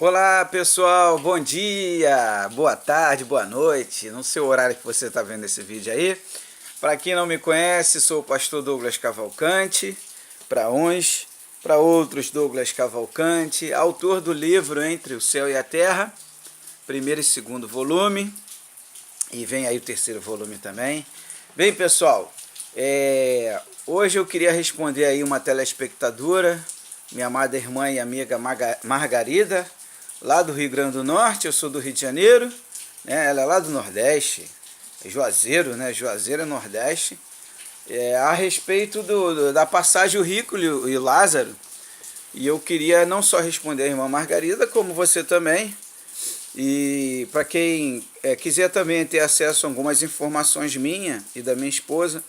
Olá pessoal, bom dia, boa tarde, boa noite, não sei o horário que você está vendo esse vídeo aí. Para quem não me conhece, sou o pastor Douglas Cavalcante, para uns, para outros Douglas Cavalcante, autor do livro Entre o Céu e a Terra, primeiro e segundo volume, e vem aí o terceiro volume também. Bem pessoal, hoje eu queria responder aí uma telespectadora, minha amada irmã e amiga Margarida, lá do Rio Grande do Norte. Eu sou do Rio de Janeiro, né? Ela é lá do Nordeste, Juazeiro, né? Juazeiro é Nordeste. A respeito da passagem o Rico e o Lázaro. E eu queria não só responder a irmã Margarida, como você também. E para quem quiser também ter acesso a algumas informações minhas e da minha esposa,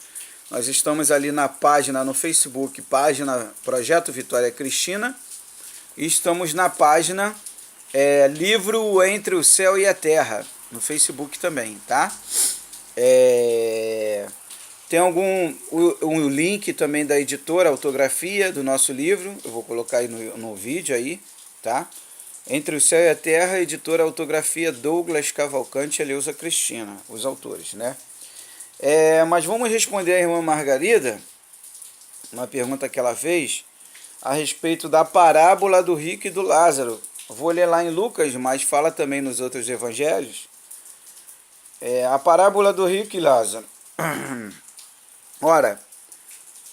nós estamos ali na página no Facebook, página Projeto Vitória Cristina, e estamos na página Livro Entre o Céu e a Terra, no Facebook também, tá? Tem um link também da editora, autografia do nosso livro, eu vou colocar aí no vídeo aí, tá? Entre o Céu e a Terra, editora, autografia Douglas Cavalcante e Eleusa Cristina, os autores, né? Mas vamos responder a irmã Margarida, uma pergunta que ela fez, a respeito da parábola do rico e do Lázaro. Vou ler lá em Lucas, mas fala também nos outros evangelhos. A parábola do rico e Lázaro. Ora,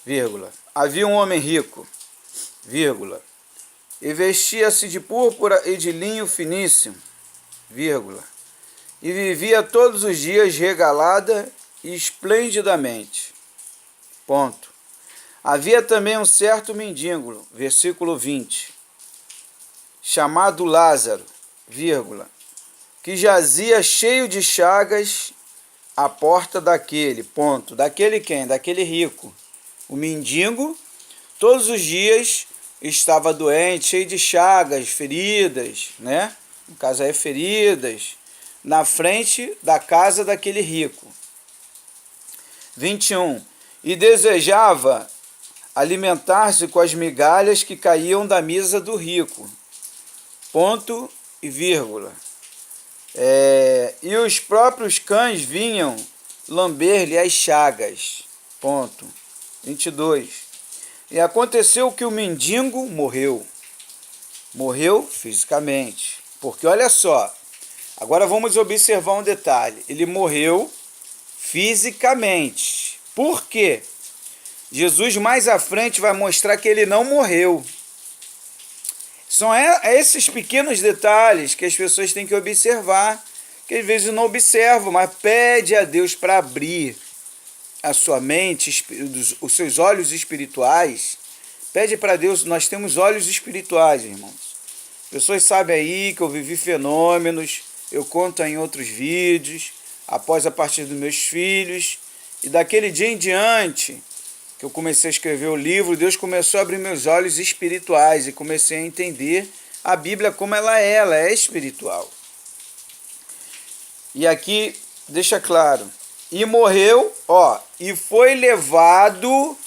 vírgula, havia um homem rico, vírgula, e vestia-se de púrpura e de linho finíssimo, vírgula, e vivia todos os dias regalada e esplendidamente. Ponto. Havia também um certo mendigo, versículo 20, chamado Lázaro, vírgula, que jazia cheio de chagas à porta daquele, ponto, daquele quem? Daquele rico. O mendigo, todos os dias, estava doente, cheio de chagas, feridas, né? No caso aí, feridas, na frente da casa daquele rico. 21. E desejava alimentar-se com as migalhas que caíam da mesa do rico. Ponto e vírgula. E os próprios cães vinham lamber-lhe as chagas. Ponto. 22. E aconteceu que o mendigo morreu. Morreu fisicamente. Porque olha só, agora vamos observar um detalhe. Ele morreu fisicamente. Por quê? Jesus mais à frente vai mostrar que ele não morreu. São esses pequenos detalhes que as pessoas têm que observar, que às vezes não observam, mas pede a Deus para abrir a sua mente, os seus olhos espirituais. Pede para Deus, nós temos olhos espirituais, irmãos. Pessoas sabem aí que eu vivi fenômenos, eu conto em outros vídeos, a partir dos meus filhos, e daquele dia em diante que eu comecei a escrever o livro, Deus começou a abrir meus olhos espirituais e comecei a entender a Bíblia como ela é espiritual. E aqui deixa claro, e morreu, e foi levado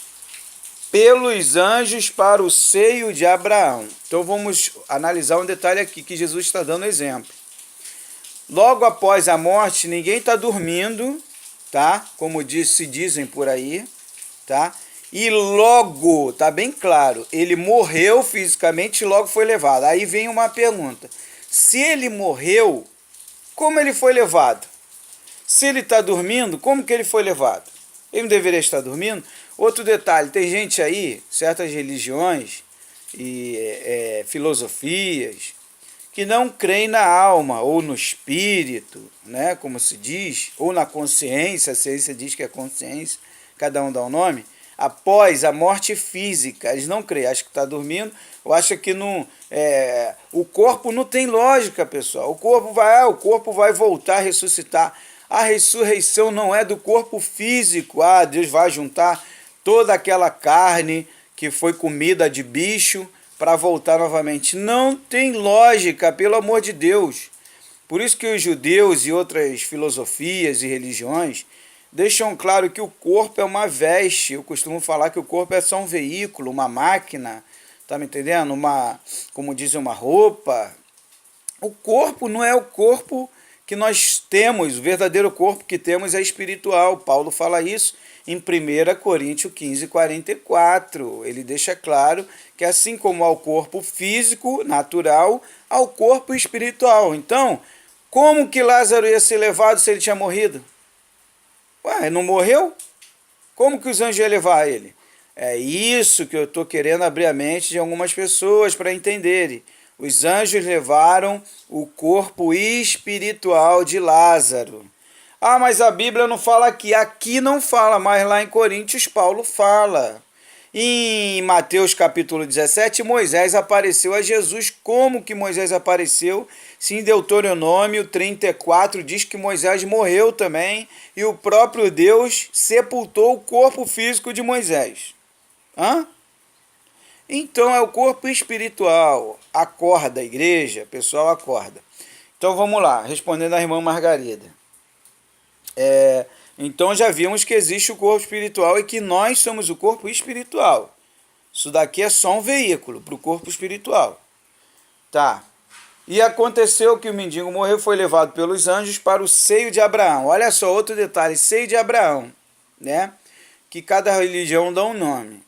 pelos anjos para o seio de Abraão. Então vamos analisar um detalhe aqui que Jesus está dando exemplo. Logo após a morte, ninguém está dormindo, tá? Como se dizem por aí, tá? E logo, tá bem claro, ele morreu fisicamente e logo foi levado. Aí vem uma pergunta. Se ele morreu, como ele foi levado? Se ele está dormindo, como que ele foi levado? Ele não deveria estar dormindo? Outro detalhe, tem gente aí, certas religiões e filosofias, que não creem na alma ou no espírito, né, como se diz, ou na consciência, a ciência diz que é consciência, cada um dá um nome, após a morte física. Eles não creem, acham que está dormindo, ou acham que não, o corpo não tem lógica, pessoal. O corpo vai voltar a ressuscitar. A ressurreição não é do corpo físico. Deus vai juntar toda aquela carne que foi comida de bicho para voltar novamente. Não tem lógica, pelo amor de Deus. Por isso que os judeus e outras filosofias e religiões deixam claro que o corpo é uma veste. Eu costumo falar que o corpo é só um veículo, uma máquina, tá me entendendo? Como dizem, uma roupa. O corpo não é o corpo que nós temos, o verdadeiro corpo que temos é espiritual. Paulo fala isso em 1 Coríntios 15, 44. Ele deixa claro que assim como ao corpo físico, natural, ao corpo espiritual. Então, como que Lázaro ia ser levado se ele tinha morrido? Ué, não morreu? Como que os anjos iam levar ele? É isso que eu estou querendo abrir a mente de algumas pessoas para entenderem. Os anjos levaram o corpo espiritual de Lázaro. Ah, mas a Bíblia não fala aqui. Aqui não fala, mas lá em Coríntios Paulo fala. Em Mateus capítulo 17, Moisés apareceu a Jesus. Como que Moisés apareceu? Se em Deuteronômio 34 diz que Moisés morreu também e o próprio Deus sepultou o corpo físico de Moisés. Hã? Então é o corpo espiritual. Acorda, igreja, pessoal, acorda. Então vamos lá, respondendo à irmã Margarida. Então já vimos que existe o corpo espiritual e que nós somos o corpo espiritual. Isso daqui é só um veículo para o corpo espiritual. Tá. E aconteceu que o mendigo morreu, foi levado pelos anjos para o seio de Abraão. Olha só, outro detalhe, seio de Abraão, né? Que cada religião dá um nome.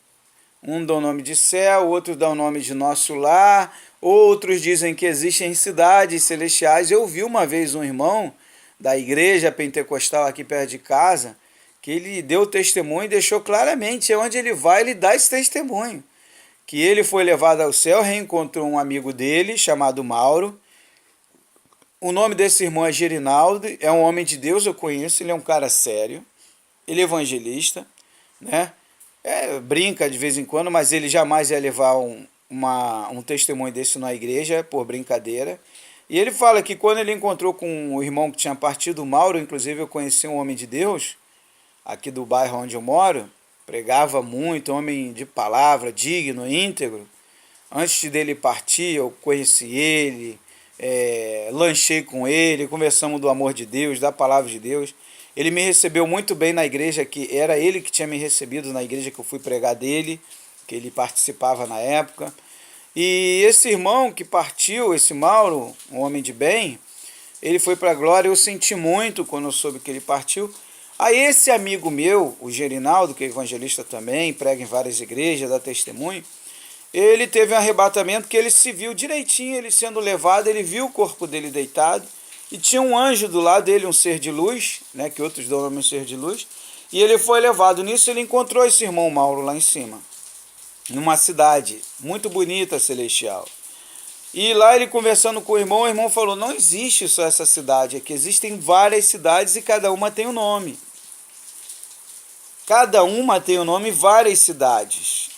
Um dá o nome de céu, outro dá o nome de nosso lar, outros dizem que existem cidades celestiais. Eu vi uma vez um irmão da igreja pentecostal aqui perto de casa, que ele deu testemunho e deixou claramente, onde ele vai, ele dá esse testemunho. Que ele foi levado ao céu, reencontrou um amigo dele, chamado Mauro. O nome desse irmão é Gerinaldo, é um homem de Deus, eu conheço, ele é um cara sério, ele é evangelista, né? Brinca de vez em quando, mas ele jamais ia levar um testemunho desse na igreja, por brincadeira. E ele fala que quando ele encontrou com o irmão que tinha partido, o Mauro, inclusive eu conheci um homem de Deus, aqui do bairro onde eu moro, pregava muito, homem de palavra, digno, íntegro. Antes dele partir, eu conheci ele, lanchei com ele, conversamos do amor de Deus, da palavra de Deus. Ele me recebeu muito bem na igreja, que era ele que tinha me recebido na igreja que eu fui pregar dele, que ele participava na época. E esse irmão que partiu, esse Mauro, um homem de bem, ele foi para a glória. Eu senti muito quando eu soube que ele partiu. Aí esse amigo meu, o Gerinaldo, que é evangelista também, prega em várias igrejas, dá testemunho, ele teve um arrebatamento que ele se viu direitinho, ele sendo levado, ele viu o corpo dele deitado, e tinha um anjo do lado dele, um ser de luz, né, que outros dão o nome de ser de luz, e ele foi levado. Nisso ele encontrou esse irmão Mauro lá em cima, numa cidade muito bonita, celestial. E lá ele conversando com o irmão falou, não existe só essa cidade aqui, existem várias cidades e cada uma tem um nome. Cada uma tem um nome, várias cidades.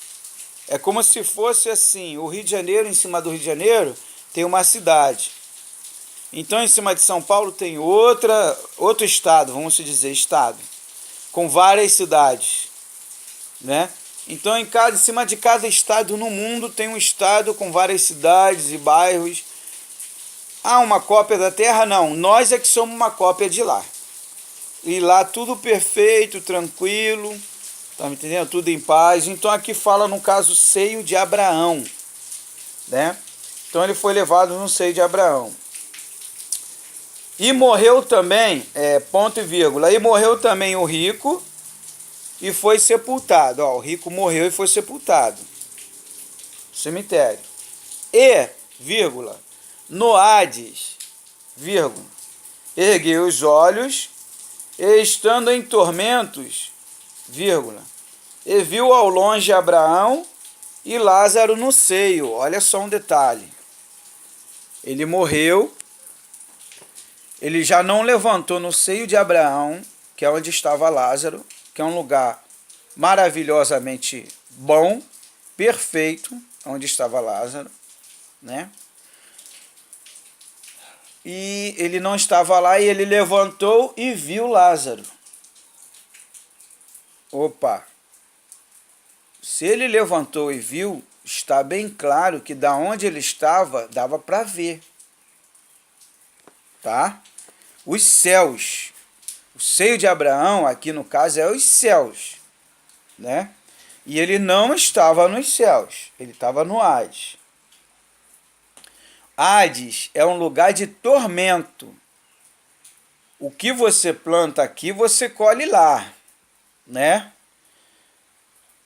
É como se fosse assim, o Rio de Janeiro, em cima do Rio de Janeiro, tem uma cidade. Então, em cima de São Paulo tem outro estado, vamos dizer, estado, com várias cidades, né? Então, em cima de cada estado no mundo tem um estado com várias cidades e bairros. Ah, uma cópia da Terra? Não, nós é que somos uma cópia de lá. E lá tudo perfeito, tranquilo, tá me entendendo? Tudo em paz. Então, aqui fala no caso seio de Abraão, né? Então, ele foi levado no seio de Abraão. E morreu também, ponto e vírgula, e morreu também o rico e foi sepultado. Ó, o rico morreu e foi sepultado. Cemitério. E, vírgula, no Hades, vírgula, ergueu os olhos e estando em tormentos, vírgula, e viu ao longe Abraão e Lázaro no seio. Olha só um detalhe. Ele morreu. Ele já não levantou no seio de Abraão, que é onde estava Lázaro, que é um lugar maravilhosamente bom, perfeito, onde estava Lázaro, né? E ele não estava lá e ele levantou e viu Lázaro. Opa! Se ele levantou e viu, está bem claro que da onde ele estava, dava para ver. Tá? Os céus. O seio de Abraão, aqui no caso, é os céus, né? E ele não estava nos céus, ele estava no Hades. Hades é um lugar de tormento. O que você planta aqui, você colhe lá, né?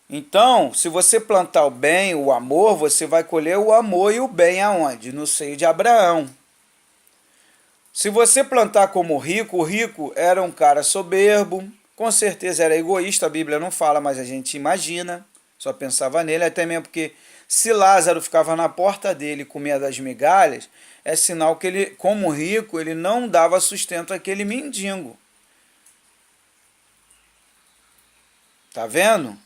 Então, se você plantar o bem, o amor, você vai colher o amor e o bem aonde? No seio de Abraão. Se você plantar como rico, o rico era um cara soberbo, com certeza era egoísta, a Bíblia não fala, mas a gente imagina, só pensava nele, até mesmo porque se Lázaro ficava na porta dele e comia das migalhas, é sinal que ele, como rico, ele não dava sustento àquele mendigo. Tá vendo?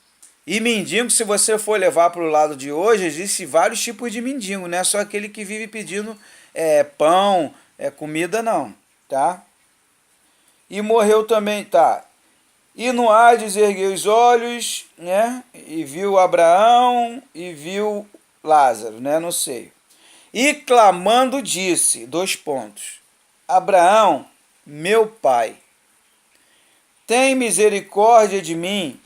E mendigo, se você for levar para o lado de hoje, existe vários tipos de mendigo, não é só aquele que vive pedindo pão, comida, não, tá? E morreu também, tá? E no Hades ergueu os olhos, né? E viu Abraão e viu Lázaro, né? No seio. E clamando disse, 2 pontos. Abraão, meu pai, tem misericórdia de mim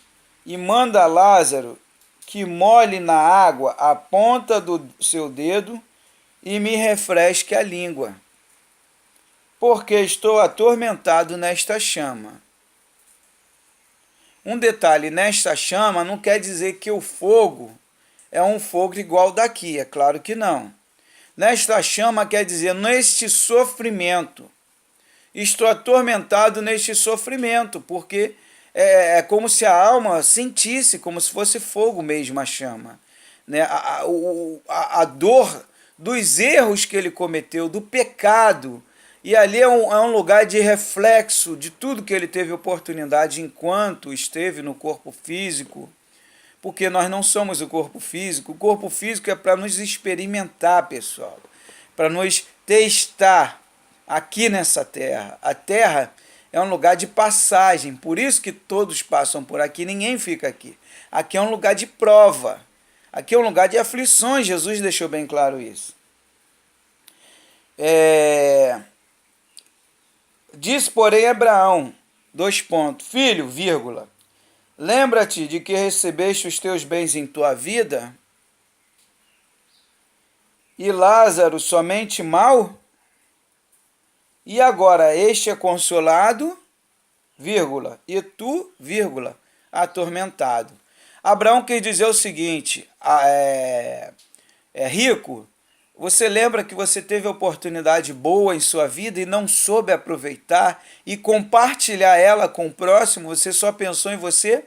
e manda Lázaro que molhe na água a ponta do seu dedo e me refresque a língua, porque estou atormentado nesta chama. Um detalhe, nesta chama não quer dizer que o fogo é um fogo igual daqui, é claro que não. Nesta chama quer dizer neste sofrimento. Estou atormentado neste sofrimento, porque é como se a alma sentisse, como se fosse fogo mesmo a chama. Né? A dor dos erros que ele cometeu, do pecado. E ali é um lugar de reflexo de tudo que ele teve oportunidade enquanto esteve no corpo físico. Porque nós não somos o corpo físico. O corpo físico é para nos experimentar, pessoal. Para nos testar aqui nessa terra. A terra é um lugar de passagem. Por isso que todos passam por aqui, ninguém fica aqui. Aqui é um lugar de prova. Aqui é um lugar de aflições. Jesus deixou bem claro isso. Diz, porém, Abraão, 2 pontos, filho, vírgula, lembra-te de que recebeste os teus bens em tua vida e Lázaro somente mal? E agora este é consolado, vírgula, e tu, vírgula, atormentado. Abraão quer dizer o seguinte, rico, você lembra que você teve oportunidade boa em sua vida e não soube aproveitar e compartilhar ela com o próximo? Você só pensou em você?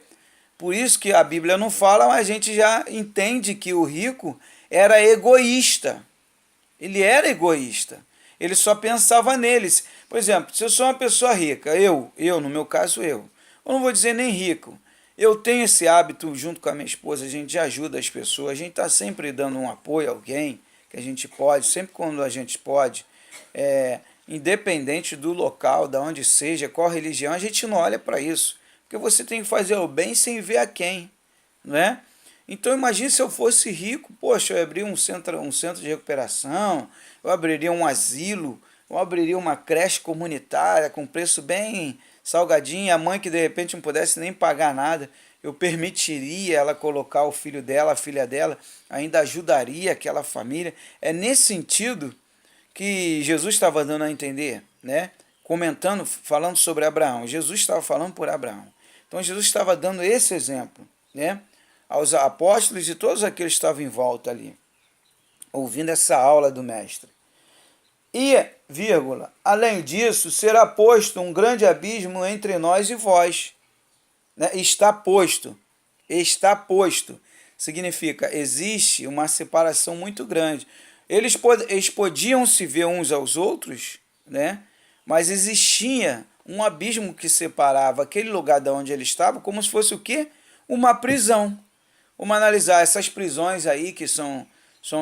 Por isso que a Bíblia não fala, mas a gente já entende que o rico era egoísta. Ele era egoísta. Ele só pensava neles. Por exemplo, se eu sou uma pessoa rica, no meu caso eu não vou dizer nem rico, eu tenho esse hábito junto com a minha esposa, a gente ajuda as pessoas, a gente está sempre dando um apoio a alguém, que a gente pode, sempre quando a gente pode, independente do local, de onde seja, qual religião, a gente não olha para isso, porque você tem que fazer o bem sem ver a quem, não é? Então imagine se eu fosse rico, poxa, eu abriria um centro de recuperação, eu abriria um asilo, eu abriria uma creche comunitária com preço bem salgadinho, a mãe que de repente não pudesse nem pagar nada, eu permitiria ela colocar o filho dela, a filha dela, ainda ajudaria aquela família. É nesse sentido que Jesus estava dando a entender, né? Comentando, falando sobre Abraão. Jesus estava falando por Abraão. Então Jesus estava dando esse exemplo, né? Aos apóstolos e todos aqueles que estavam em volta ali, ouvindo essa aula do mestre. E, vírgula, além disso, será posto um grande abismo entre nós e vós. Né? Está posto. Significa, existe uma separação muito grande. Eles podiam se ver uns aos outros, né? Mas existia um abismo que separava aquele lugar de onde ele estava, como se fosse o quê? Uma prisão. Vamos analisar essas prisões aí que são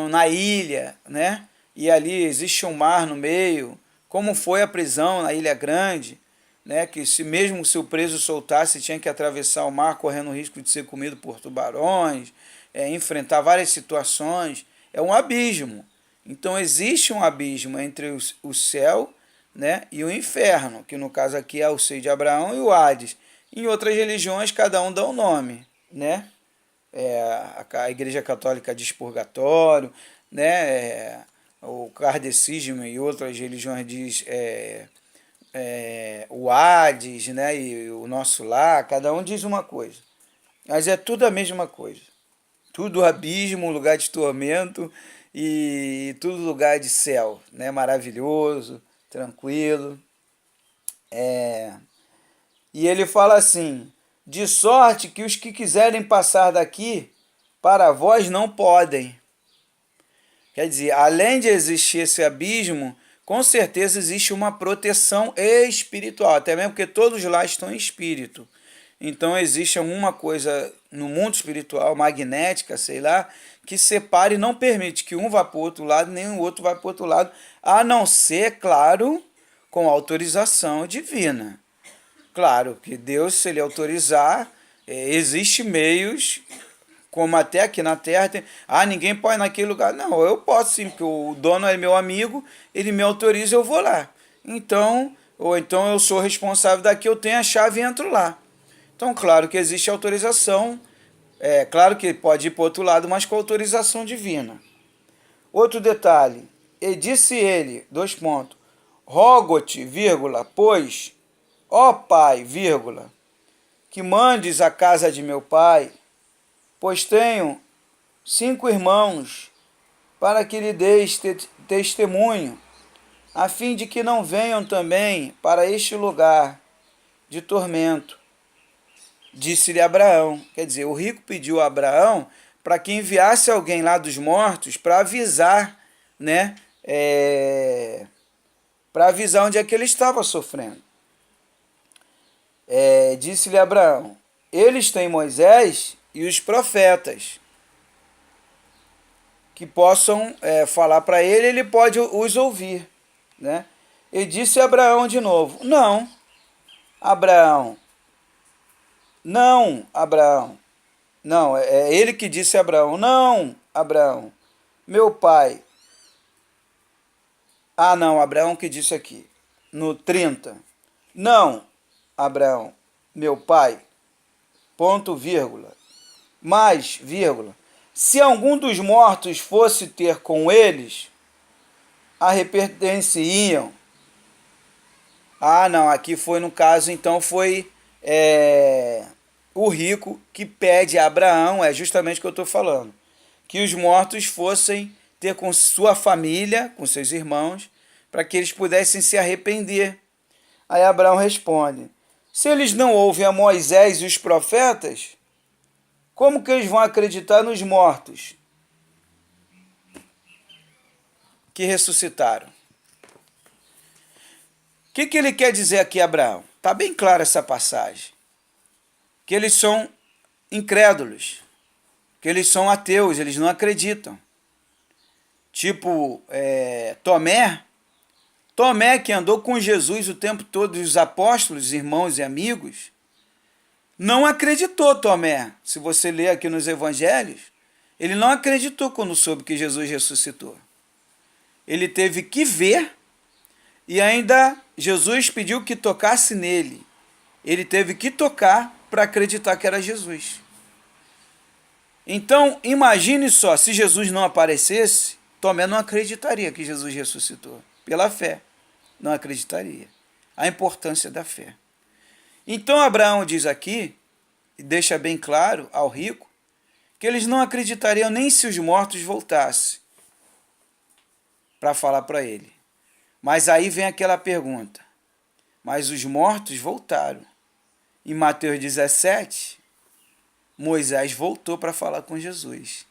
na ilha, né? E ali existe um mar no meio, como foi a prisão na Ilha Grande, né? Que mesmo se o preso soltasse, tinha que atravessar o mar, correndo o risco de ser comido por tubarões, enfrentar várias situações, é um abismo. Então existe um abismo entre o céu, né, e o inferno, que no caso aqui é o seio de Abraão e o Hades. Em outras religiões, cada um dá um nome, né? A Igreja Católica diz purgatório, né? o kardecismo e outras religiões diz o Hades, né, e o nosso lar, cada um diz uma coisa. Mas é tudo a mesma coisa. Tudo abismo, lugar de tormento e tudo lugar de céu, né, maravilhoso, tranquilo. E ele fala assim: de sorte que os que quiserem passar daqui, para vós não podem. Quer dizer, além de existir esse abismo, com certeza existe uma proteção espiritual, até mesmo porque todos lá estão em espírito. Então existe alguma coisa no mundo espiritual, magnética, sei lá, que separa e não permite que um vá para o outro lado, nem o outro vá para o outro lado, a não ser, claro, com autorização divina. Claro que Deus, se ele autorizar, existe meios, como até aqui na Terra, ninguém pode ir naquele lugar. Não, eu posso sim, porque o dono é meu amigo, ele me autoriza, eu vou lá. Então, ou então eu sou responsável daqui, eu tenho a chave e entro lá. Então, claro que existe autorização, claro que pode ir para o outro lado, mas com autorização divina. Outro detalhe, e disse ele, dois pontos, rogo-te, vírgula, pois, ó Pai, vírgula, que mandes a casa de meu pai, pois tenho 5 irmãos, para que lhe deis testemunho, a fim de que não venham também para este lugar de tormento. Disse-lhe Abraão, quer dizer, o rico pediu a Abraão para que enviasse alguém lá dos mortos para avisar, né, para avisar onde é que ele estava sofrendo. Disse-lhe Abraão, eles têm Moisés e os profetas, que possam falar para ele, ele pode os ouvir, né? E disse Abraão de novo, não, Abraão, não, Abraão, não, é ele que disse a Abraão, não, Abraão, meu pai. Não, Abraão que disse aqui, no 30, não, Abraão, meu pai, ponto, vírgula, mas, vírgula, se algum dos mortos fosse ter com eles, arrependeriam. Não, aqui foi no caso, então foi o rico que pede a Abraão, é justamente o que eu estou falando, que os mortos fossem ter com sua família, com seus irmãos, para que eles pudessem se arrepender. Aí Abraão responde, se eles não ouvem a Moisés e os profetas, como que eles vão acreditar nos mortos que ressuscitaram? O que ele quer dizer aqui, Abraão? Está bem clara essa passagem. Que eles são incrédulos, que eles são ateus, eles não acreditam. Tipo Tomé que andou com Jesus o tempo todo, os apóstolos, irmãos e amigos, não acreditou, Tomé. Se você ler aqui nos evangelhos, ele não acreditou quando soube que Jesus ressuscitou. Ele teve que ver e ainda Jesus pediu que tocasse nele. Ele teve que tocar para acreditar que era Jesus. Então, imagine só, se Jesus não aparecesse, Tomé não acreditaria que Jesus ressuscitou. Pela fé, não acreditaria. A importância da fé. Então, Abraão diz aqui, e deixa bem claro ao rico, que eles não acreditariam nem se os mortos voltassem para falar para ele. Mas aí vem aquela pergunta, mas os mortos voltaram. Em Mateus 17, Moisés voltou para falar com Jesus.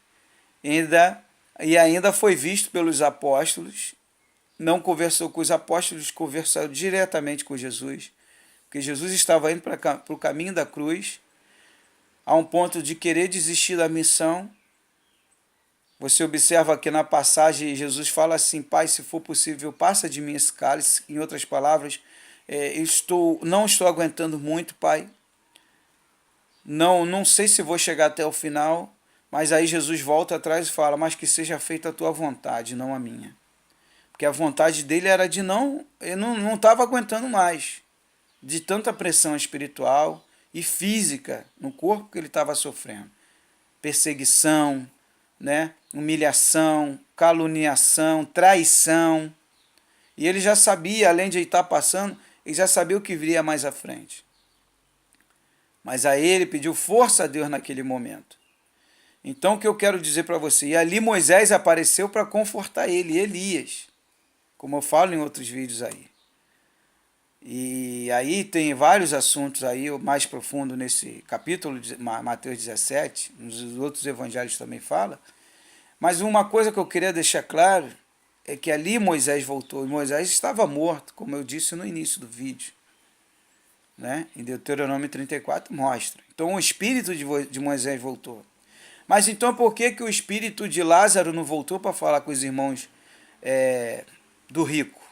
E ainda foi visto pelos apóstolos, não conversou com os apóstolos, conversou diretamente com Jesus, porque Jesus estava indo para o caminho da cruz, a um ponto de querer desistir da missão. Você observa aqui na passagem, Jesus fala assim, Pai, se for possível, passa de mim esse cálice. Em outras palavras, não estou aguentando muito, Pai. Não sei se vou chegar até o final, mas aí Jesus volta atrás e fala, mas que seja feita a tua vontade, não a minha. Porque a vontade dele era de ele não estava aguentando mais, de tanta pressão espiritual e física no corpo que ele estava sofrendo. Perseguição, né? Humilhação, caluniação, traição. E ele já sabia, além de estar passando, ele já sabia o que viria mais à frente. Mas a ele pediu força a Deus naquele momento. Então o que eu quero dizer para você? E ali Moisés apareceu para confortar ele, Elias, como eu falo em outros vídeos aí. E aí tem vários assuntos aí, o mais profundo nesse capítulo de Mateus 17, nos outros evangelhos também fala. Mas uma coisa que eu queria deixar claro é que ali Moisés voltou, e Moisés estava morto, como eu disse no início do vídeo, né? Em Deuteronômio 34 mostra. Então o espírito de Moisés voltou. Mas então por que o espírito de Lázaro não voltou para falar com os irmãos do rico?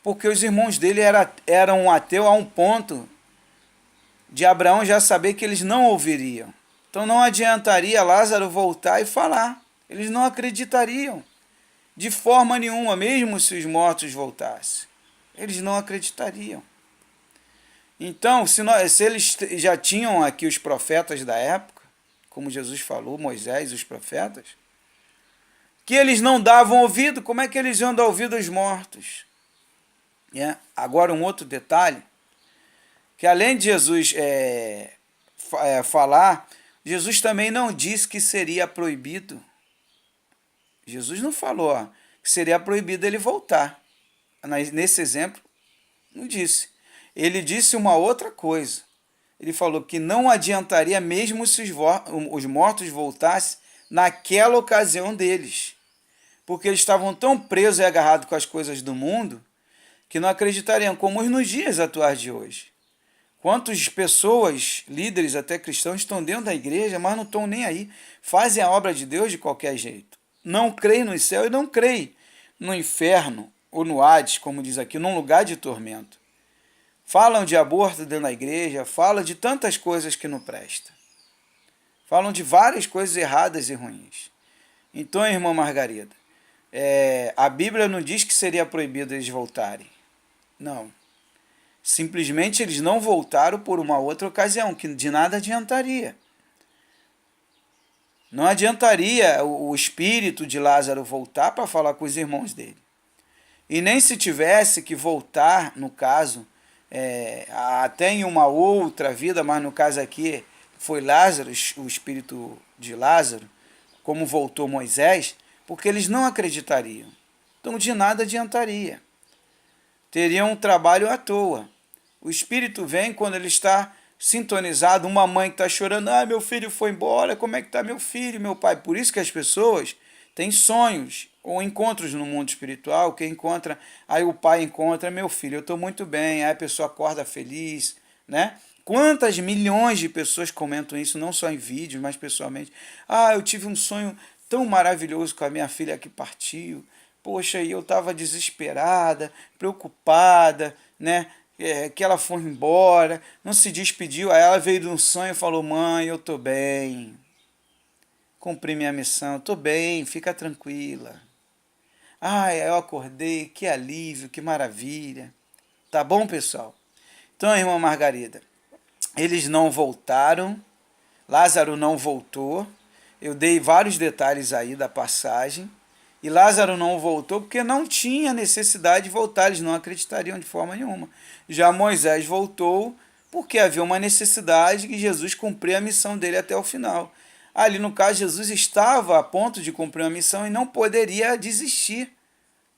Porque os irmãos dele eram ateus a um ponto de Abraão já saber que eles não ouviriam. Então não adiantaria Lázaro voltar e falar. Eles não acreditariam de forma nenhuma, mesmo se os mortos voltassem. Eles não acreditariam. Então, se eles já tinham aqui os profetas da época, como Jesus falou, Moisés e os profetas, que eles não davam ouvido, como é que eles iam dar ouvido aos mortos? Agora um outro detalhe, que além de Jesus falar, Jesus também não disse que seria proibido. Jesus não falou que seria proibido ele voltar. Nesse exemplo, não disse. Ele disse uma outra coisa. Ele falou que não adiantaria mesmo se os mortos voltassem naquela ocasião deles. Porque eles estavam tão presos e agarrados com as coisas do mundo que não acreditariam, como nos dias atuais de hoje. Quantas pessoas, líderes até cristãos, estão dentro da igreja, mas não estão nem aí. Fazem a obra de Deus de qualquer jeito. Não creem no céu e não creem no inferno ou no Hades, como diz aqui, num lugar de tormento. Falam de aborto dentro da igreja, falam de tantas coisas que não prestam. Falam de várias coisas erradas e ruins. Então, irmã Margarida, a Bíblia não diz que seria proibido eles voltarem. Não. Simplesmente eles não voltaram por uma outra ocasião, que de nada adiantaria. Não adiantaria o espírito de Lázaro voltar para falar com os irmãos dele. E nem se tivesse que voltar, no caso, até em uma outra vida, mas no caso aqui foi Lázaro, o espírito de Lázaro, como voltou Moisés, porque eles não acreditariam. Então de nada adiantaria. Teriam um trabalho à toa. O espírito vem quando ele está sintonizado, uma mãe que está chorando, meu filho foi embora, como é que está meu filho, meu pai? Por isso que as pessoas têm sonhos ou encontros no mundo espiritual, que encontra, aí o pai encontra, meu filho, eu estou muito bem, aí a pessoa acorda feliz, né? Quantas milhões de pessoas comentam isso, não só em vídeos, mas pessoalmente. Eu tive um sonho tão maravilhoso com a minha filha que partiu. Poxa, e eu estava desesperada, preocupada, né? Que ela foi embora, não se despediu. Aí ela veio de um sonho e falou, mãe, eu estou bem. Cumpri minha missão, estou bem, fica tranquila. Eu acordei, que alívio, que maravilha. Tá bom, pessoal? Então, irmã Margarida, eles não voltaram, Lázaro não voltou, eu dei vários detalhes aí da passagem, e Lázaro não voltou porque não tinha necessidade de voltar, eles não acreditariam de forma nenhuma. Já Moisés voltou porque havia uma necessidade que Jesus cumprir a missão dele até o final. Ali, no caso, Jesus estava a ponto de cumprir a missão e não poderia desistir.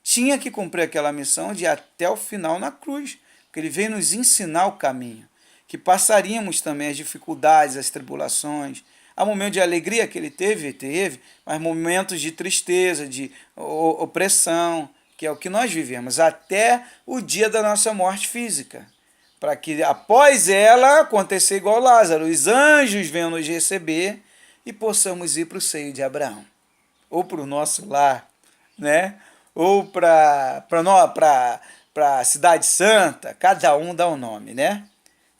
Tinha que cumprir aquela missão de ir até o final na cruz, porque ele veio nos ensinar o caminho, que passaríamos também as dificuldades, as tribulações. Há momentos de alegria que ele teve, mas momentos de tristeza, de opressão, que é o que nós vivemos, até o dia da nossa morte física. Para que após ela acontecer igual Lázaro, os anjos venham nos receber e possamos ir para o seio de Abraão, ou para o nosso lar, né? Ou para a Cidade Santa, cada um dá um nome, né?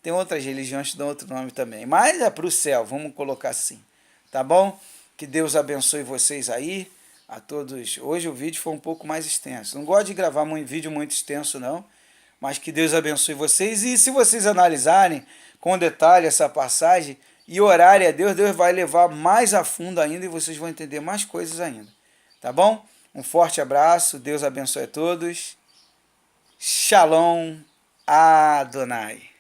Tem outras religiões que dão outro nome também, mas é para o céu, vamos colocar assim, tá bom? Que Deus abençoe vocês aí, a todos. Hoje o vídeo foi um pouco mais extenso, não gosto de gravar vídeo muito extenso não, mas que Deus abençoe vocês, e se vocês analisarem com detalhe essa passagem, e orarem a Deus, Deus vai levar mais a fundo ainda e vocês vão entender mais coisas ainda. Tá bom? Um forte abraço, Deus abençoe a todos. Shalom Adonai.